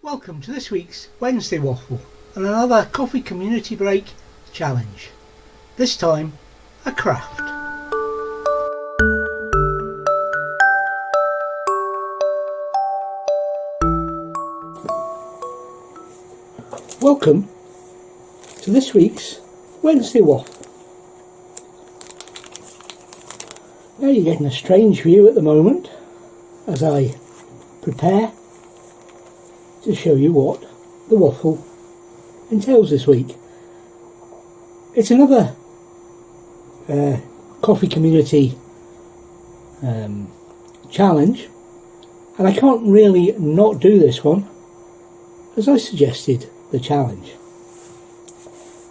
Welcome to this week's Wednesday Waffle and another coffee community break challenge. This time, a craft. Welcome to this week's Wednesday Waffle. Now you're getting a strange view at the moment as I prepare to show you what the waffle entails this week. It's another coffee community challenge, and I can't really not do this one as I suggested the challenge.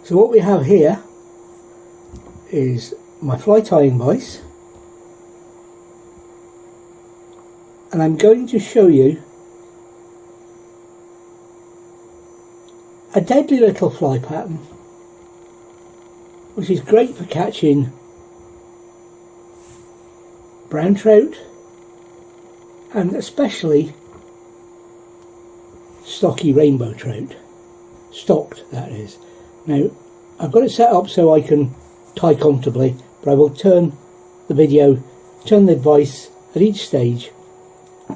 So what we have here is my fly tying vise, and I'm going to show you a deadly little fly pattern which is great for catching brown trout and especially stocky rainbow trout. Stocked, that is. Now I've got it set up so I can tie comfortably, but I will turn the advice at each stage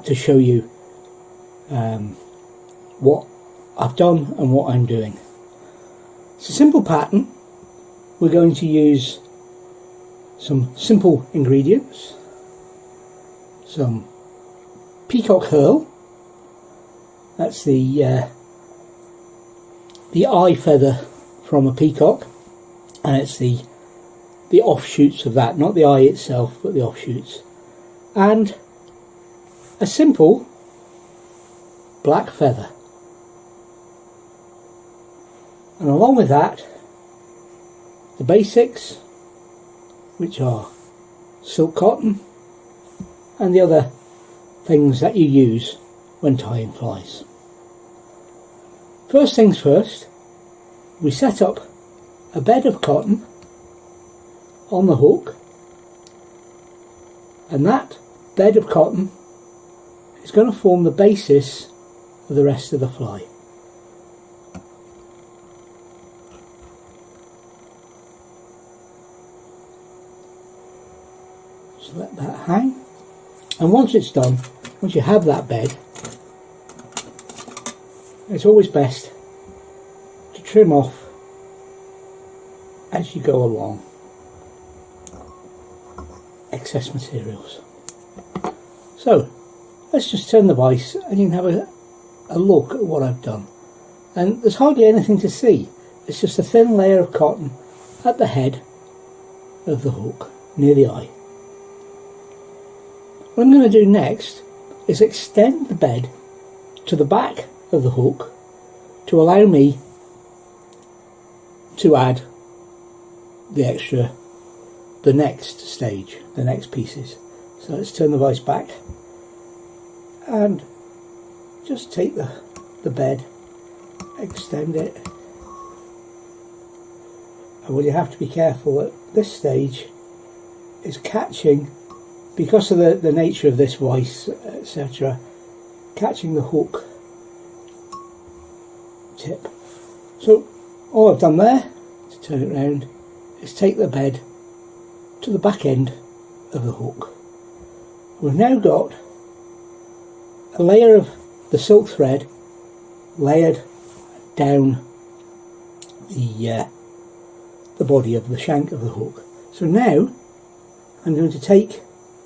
to show you what I've done and what I'm doing. It's a simple pattern. We're going to use some simple ingredients, some peacock herl, that's the eye feather from a peacock, and it's the offshoots of that, not the eye itself but the offshoots, and a simple black feather. And along with that, the basics, which are silk cotton and the other things that you use when tying flies. First things first, we set up a bed of cotton on the hook, and that bed of cotton is going to form the basis of the rest of the fly. So let that hang, and once it's done, once you have that bed, it's always best to trim off as you go along excess materials. So let's just turn the vise and you can have a look at what I've done. And there's hardly anything to see, it's just a thin layer of cotton at the head of the hook near the eye. What I'm going to do next is extend the bed to the back of the hook to allow me to add the next stage, the next pieces. So let's turn the vise back and just take the bed, extend it, and what you have to be careful at this stage is catching, because of the nature of this vise, etc., catching the hook tip. So all I've done there, to turn it round, is take the bed to the back end of the hook. We've now got a layer of the silk thread layered down the body of the shank of the hook. So now I'm going to take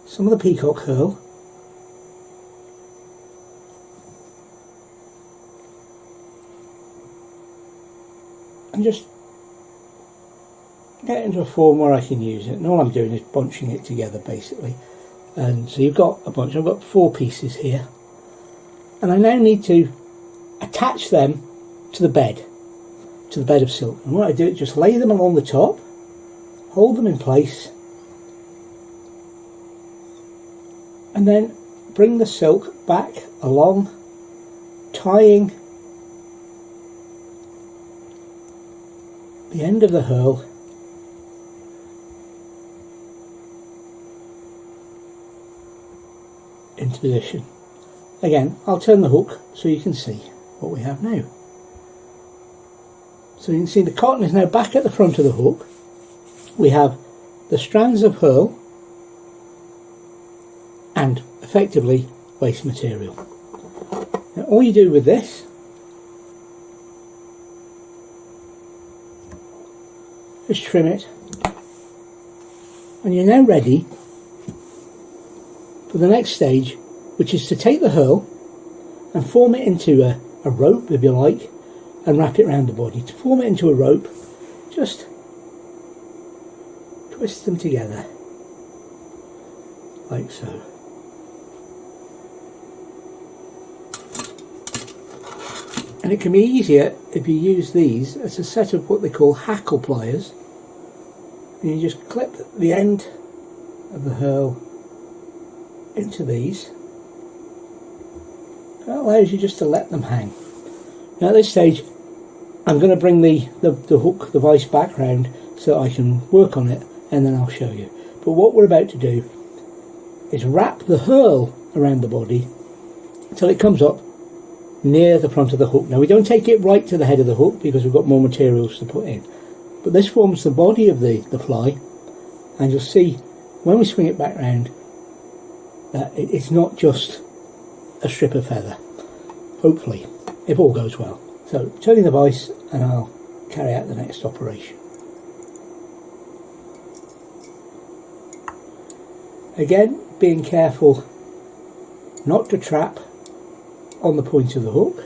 some of the peacock herl and just get it into a form where I can use it, and all I'm doing is bunching it together basically. And so you've got a bunch, I've got 4 pieces here, and I now need to attach them to the bed of silk. And what I do is just lay them along the top, hold them in place, and then bring the silk back along, tying the end of the herl into position. Again, I'll turn the hook so you can see. what we have now. So you can see the cotton is now back at the front of the hook. We have the strands of herl and effectively waste material. Now all you do with this is trim it, and you're now ready for the next stage, which is to take the herl and form it into a rope, if you like, and wrap it around the body. To form it into a rope, just twist them together like so. And it can be easier if you use these as a set of what they call hackle pliers, and you just clip the end of the herl into these. That allows you just to let them hang. Now at this stage I'm going to bring the hook, the vice back round so I can work on it, and then I'll show you. But what we're about to do is wrap the herl around the body until it comes up near the front of the hook. Now we don't take it right to the head of the hook because we've got more materials to put in, but this forms the body of the fly, and you'll see when we swing it back round that it's not just a strip of feather, hopefully, if all goes well. So turning the vice and I'll carry out the next operation. Again, being careful not to trap on the point of the hook.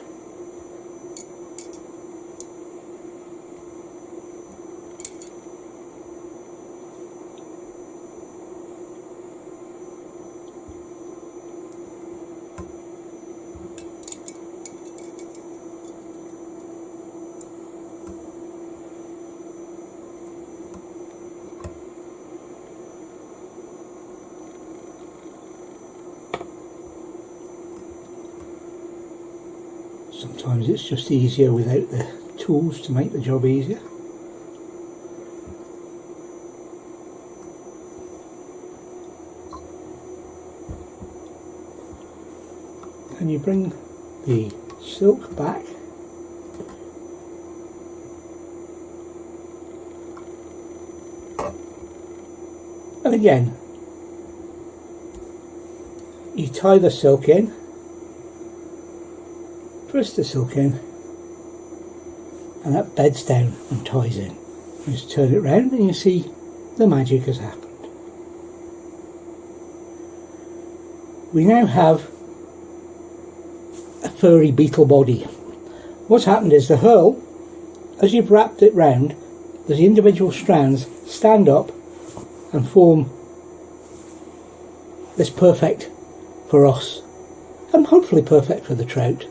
Sometimes it's just easier without the tools to make the job easier. And you bring the silk back, and again you tie the silk in, twist the silk in, and that beds down and ties in. Just turn it round and you see the magic has happened. We now have a furry beetle body. What's happened is the herl, as you've wrapped it round, the individual strands stand up and form this perfect for us, and hopefully perfect for the trout,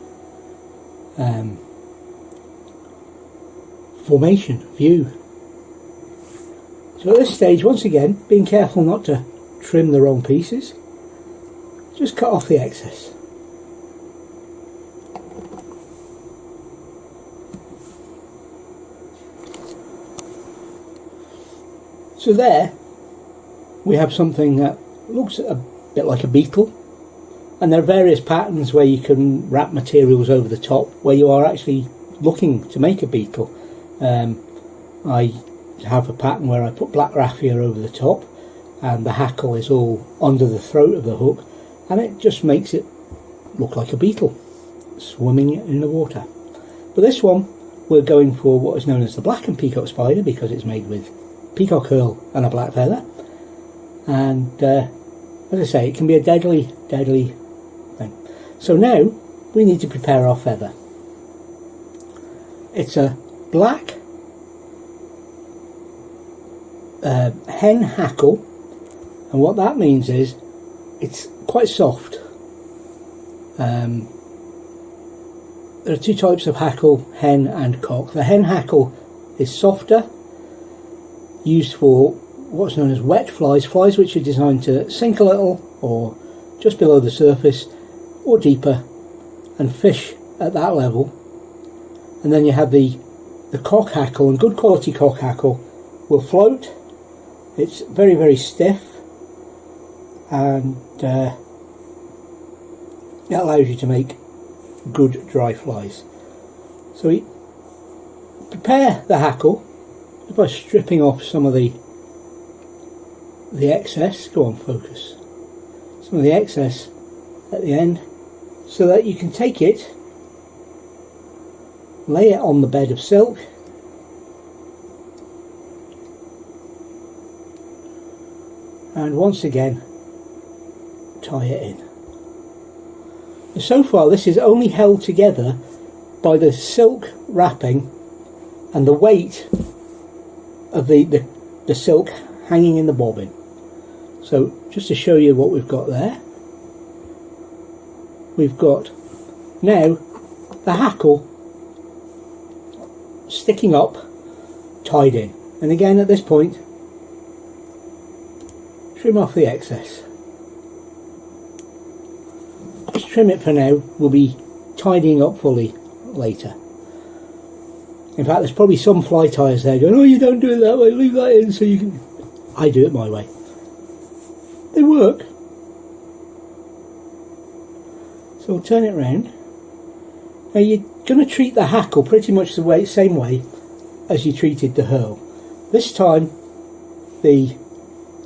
formation, view. So at this stage, once again, being careful not to trim the wrong pieces, just cut off the excess. So there we have something that looks a bit like a beetle, and there are various patterns where you can wrap materials over the top where you are actually looking to make a beetle. I have a pattern where I put black raffia over the top and the hackle is all under the throat of the hook, and it just makes it look like a beetle swimming in the water. But this one we're going for what is known as the black and peacock spider, because it's made with peacock herl and a black feather, and as I say, it can be a deadly thing. So now we need to prepare our feather. It's a black hen hackle, and what that means is it's quite soft. There are two types of hackle, hen and cock. The hen hackle is softer, used for what's known as wet flies, flies which are designed to sink a little or just below the surface or deeper and fish at that level. And then you have the cock hackle, and good quality cock hackle will float. It's very, very stiff, and that allows you to make good dry flies. So we prepare the hackle by stripping off some of the excess. Go on, focus. Some of the excess at the end, so that you can take it, lay it on the bed of silk, and once again tie it in. So far this is only held together by the silk wrapping and the weight of the silk hanging in the bobbin. So just to show you what we've got there, we've got now the hackle sticking up, tied in, and again at this point trim off the excess. Just trim it for now, we'll be tidying up fully later. In fact, there's probably some fly tyers there going, oh, you don't do it that way, leave that in so you can... I do it my way. They work. So we'll turn it round. Now you're going to treat the hackle pretty much the same way as you treated the hurl. This time the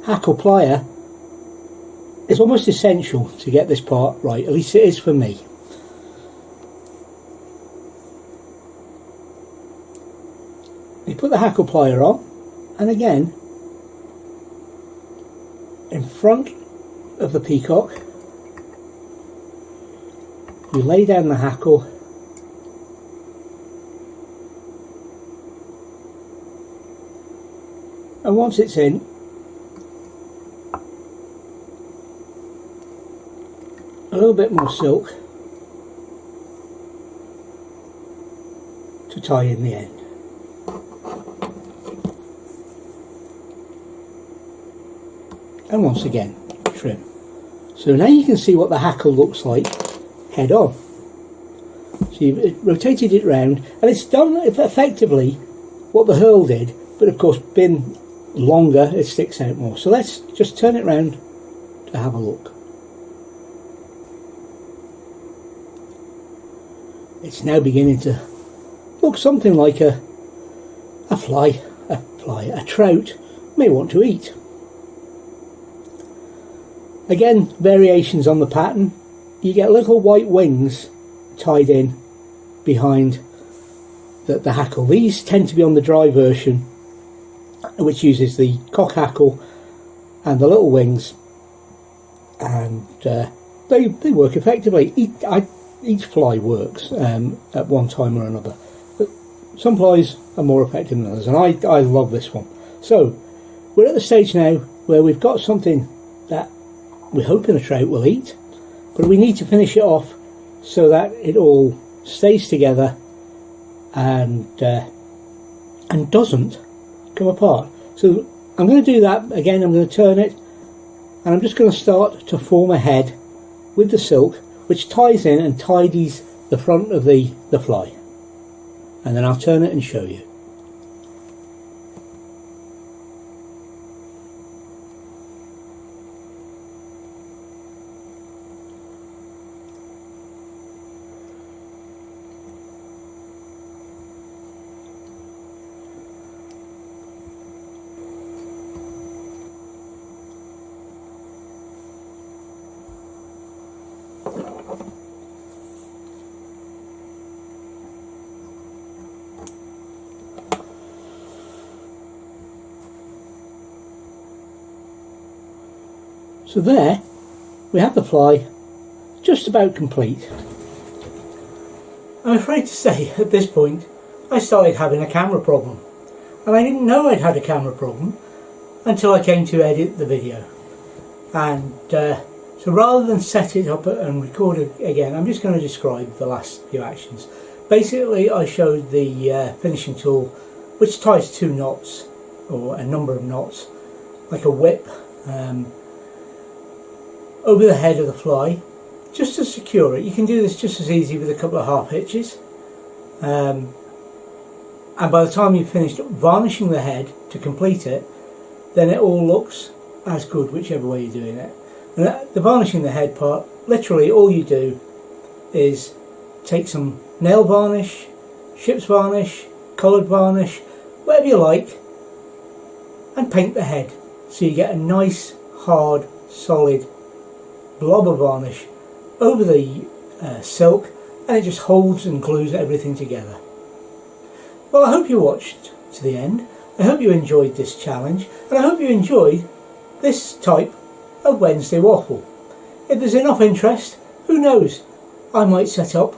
hackle plier is almost essential to get this part right, at least it is for me. You put the hackle plier on, and again in front of the peacock you lay down the hackle and once it's in, a little bit more silk to tie in the end. And once again trim. So now you can see what the hackle looks like head on. So you've rotated it round and it's done effectively what the hurl did, but of course being longer it sticks out more. So let's just turn it round to have a look. It's now beginning to look something like a trout may want to eat. Again, variations on the pattern. You get little white wings tied in behind the hackle. These tend to be on the dry version, which uses the cock hackle and the little wings, and they work effectively. Each fly works at one time or another, but some flies are more effective than others, and I love this one. So we're at the stage now where we've got something that we're hoping a trout will eat, but we need to finish it off so that it all stays together and doesn't come apart. So I'm going to do that again. I'm going to turn it, and I'm just going to start to form a head with the silk, which ties in and tidies the front of the fly, and then I'll turn it and show you. So there we have the fly just about complete. I'm afraid to say at this point I started having a camera problem, and I didn't know I'd had a camera problem until I came to edit the video. And so rather than set it up and record it again, I'm just going to describe the last few actions. Basically I showed the finishing tool, which ties 2 knots or a number of knots like a whip over the head of the fly just to secure it. You can do this just as easy with a couple of half hitches, and by the time you've finished varnishing the head to complete it, then it all looks as good whichever way you're doing it. And the varnishing the head part, literally all you do is take some nail varnish ship's varnish, coloured varnish, whatever you like, and paint the head so you get a nice, hard, solid blob of varnish over the silk, and it just holds and glues everything together. Well, I hope you watched to the end. I hope you enjoyed this challenge, and I hope you enjoyed this type of Wednesday waffle. If there's enough interest, who knows, I might set up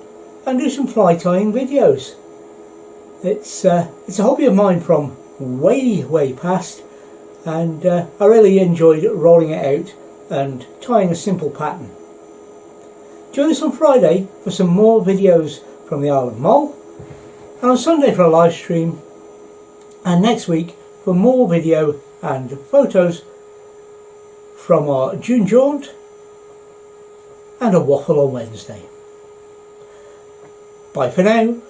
and do some fly tying videos. It's a hobby of mine from way past, and I really enjoyed rolling it out and tying a simple pattern. Join us on Friday for some more videos from the Isle of Mull, and on Sunday for a live stream, and next week for more video and photos from our June jaunt and a waffle on Wednesday. Bye for now.